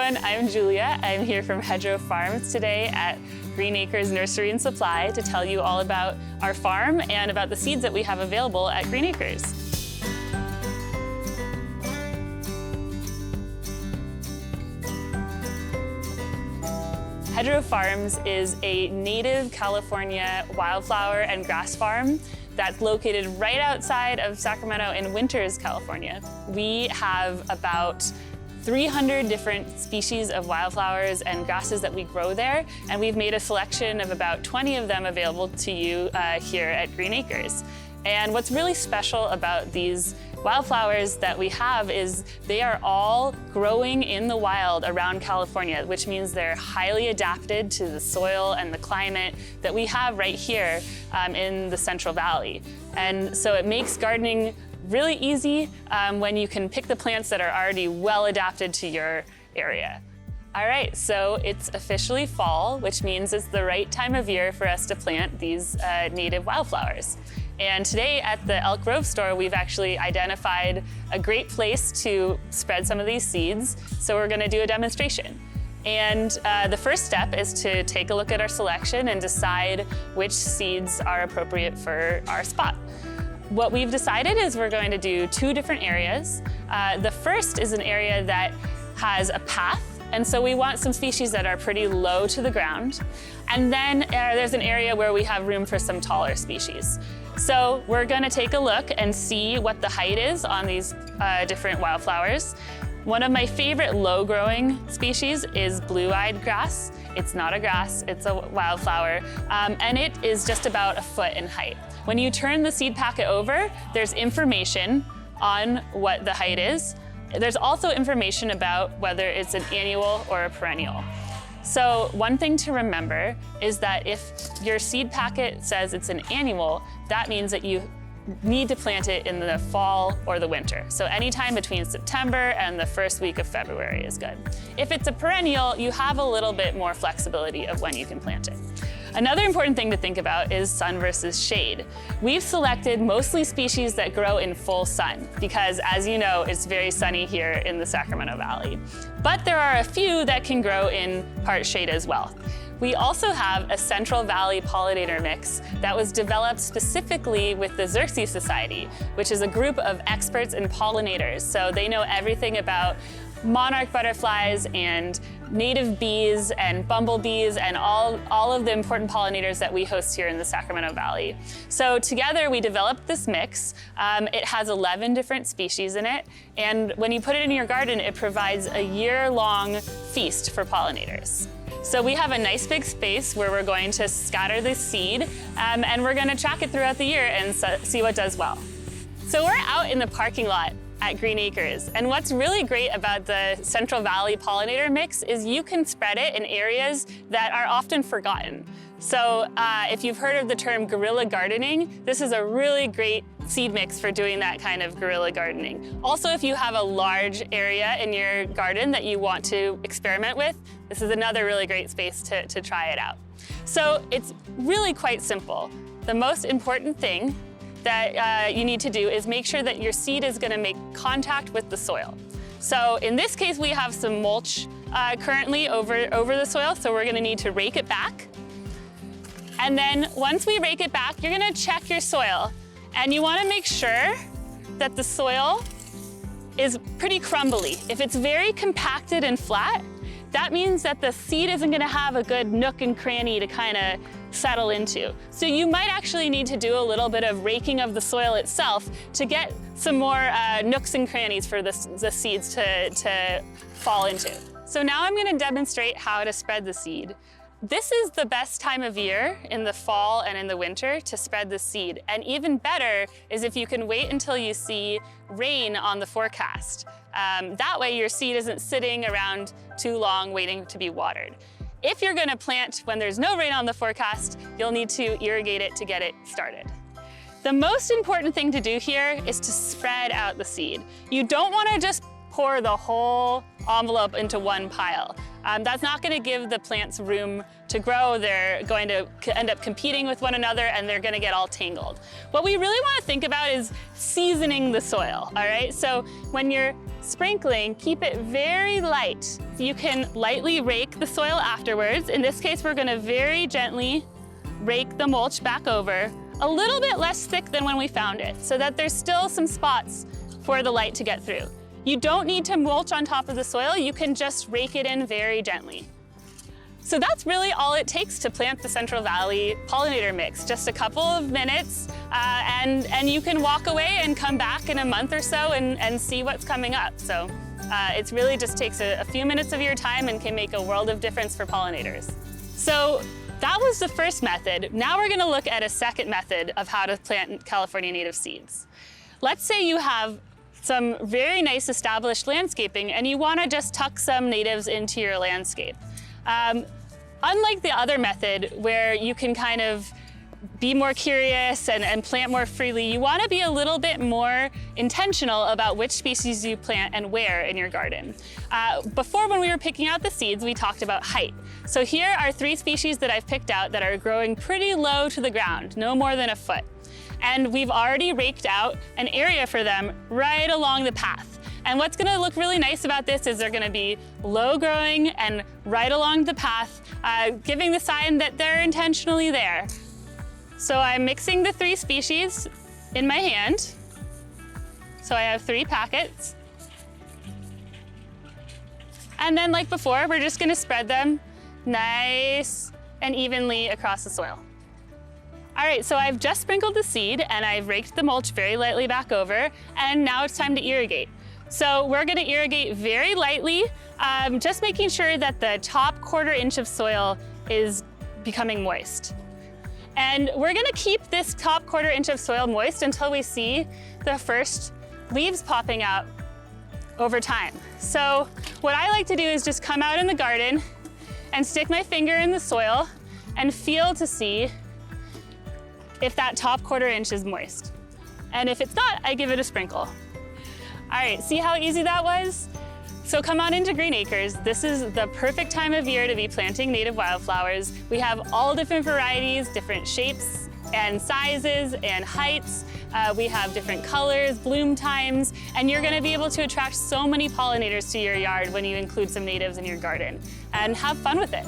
everyone, I'm Julia. I'm here from Hedgerow Farms today at Green Acres Nursery and Supply to tell you all about our farm and about the seeds that we have available at Green Acres. Hedgerow Farms is a native California wildflower and grass farm that's located right outside of Sacramento in Winters, California. We have about 300 different species of wildflowers and grasses that we grow there, and we've made a selection of about 20 of them available to you here at Green Acres. And what's really special about these wildflowers that we have is they are all growing in the wild around California, which means they're highly adapted to the soil and the climate that we have right here in the Central Valley. And so it makes gardening really easy when you can pick the plants that are already well adapted to your area. All right, so it's officially fall, which means it's the right time of year for us to plant these native wildflowers. And today at the Elk Grove store, we've actually identified a great place to spread some of these seeds. So we're gonna do a demonstration. And the first step is to take a look at our selection and decide which seeds are appropriate for our spot. What we've decided is we're going to do two different areas. The first is an area that has a path, and so we want some species that are pretty low to the ground. And then there's an area where we have room for some taller species. So we're gonna take a look and see what the height is on these different wildflowers. One of my favorite low-growing species is blue-eyed grass. It's not a grass, it's a wildflower, and it is just about a foot in height. When you turn the seed packet over, there's information on what the height is. There's also information about whether it's an annual or a perennial. So one thing to remember is that if your seed packet says it's an annual, that means that you need to plant it in the fall or the winter. So anytime between September and the first week of February is good. If it's a perennial, you have a little bit more flexibility of when you can plant it. Another important thing to think about is sun versus shade. We've selected mostly species that grow in full sun because, as you know, it's very sunny here in the Sacramento Valley. But there are a few that can grow in part shade as well. We also have a Central Valley pollinator mix that was developed specifically with the Xerces Society, which is a group of experts in pollinators. So they know everything about monarch butterflies and native bees and bumblebees and all of the important pollinators that we host here in the Sacramento Valley. So together we developed this mix. It has 11 different species in it, and when you put it in your garden, it provides a year-long feast for pollinators. So we have a nice big space where we're going to scatter this seed, and we're going to track it throughout the year and see what does well. So we're out in the parking lot at Green Acres, and what's really great about the Central Valley pollinator mix is you can spread it in areas that are often forgotten. So if you've heard of the term guerrilla gardening, this is a really great seed mix for doing that kind of guerrilla gardening. Also, if you have a large area in your garden that you want to experiment with, this is another really great space to try it out. So it's really quite simple. The most important thing that you need to do is make sure that your seed is going to make contact with the soil. So in this case, we have some mulch currently over the soil, so we're going to need to rake it back. And then once we rake it back, you're going to check your soil. And you want to make sure that the soil is pretty crumbly. If it's very compacted and flat, that means that the seed isn't going to have a good nook and cranny to kind of settle into. So you might actually need to do a little bit of raking of the soil itself to get some more nooks and crannies for the seeds to fall into. So now I'm going to demonstrate how to spread the seed. This is the best time of year in the fall and in the winter to spread the seed. And even better is if you can wait until you see rain on the forecast. That way your seed isn't sitting around too long waiting to be watered. If you're going to plant when there's no rain on the forecast, you'll need to irrigate it to get it started. The most important thing to do here is to spread out the seed. You don't want to just pour the whole envelope into one pile. That's not going to give the plants room to grow. They're going to end up competing with one another and they're going to get all tangled. What we really want to think about is seasoning the soil, all right? So when you're sprinkling, keep it very light. You can lightly rake the soil afterwards. In this case, we're going to very gently rake the mulch back over, a little bit less thick than when we found it, so that there's still some spots for the light to get through. You don't need to mulch on top of the soil, you can just rake it in very gently. So that's really all it takes to plant the Central Valley pollinator mix, just a couple of minutes, and you can walk away and come back in a month or so and see what's coming up. So it really just takes a few minutes of your time and can make a world of difference for pollinators. So that was the first method. Now we're gonna look at a second method of how to plant California native seeds. Let's say you have some very nice established landscaping and you want to just tuck some natives into your landscape. Unlike the other method where you can kind of be more curious and plant more freely, you want to be a little bit more intentional about which species you plant and where in your garden. Before, when we were picking out the seeds, we talked about height. So here are 3 species that I've picked out that are growing pretty low to the ground, no more than a foot. And we've already raked out an area for them right along the path. And what's gonna look really nice about this is they're gonna be low growing and right along the path, giving the sign that they're intentionally there. So I'm mixing the 3 species in my hand. So I have 3 packets. And then like before, we're just gonna spread them nice and evenly across the soil. All right, so I've just sprinkled the seed and I've raked the mulch very lightly back over, and now it's time to irrigate. So we're gonna irrigate very lightly, just making sure that the top 1/4 inch of soil is becoming moist. And we're gonna keep this top 1/4 inch of soil moist until we see the first leaves popping out over time. So what I like to do is just come out in the garden and stick my finger in the soil and feel to see if that top 1/4 inch is moist. And if it's not, I give it a sprinkle. All right, see how easy that was? So come on into Green Acres. This is the perfect time of year to be planting native wildflowers. We have all different varieties, different shapes and sizes and heights. We have different colors, bloom times, and you're gonna be able to attract so many pollinators to your yard when you include some natives in your garden. And have fun with it.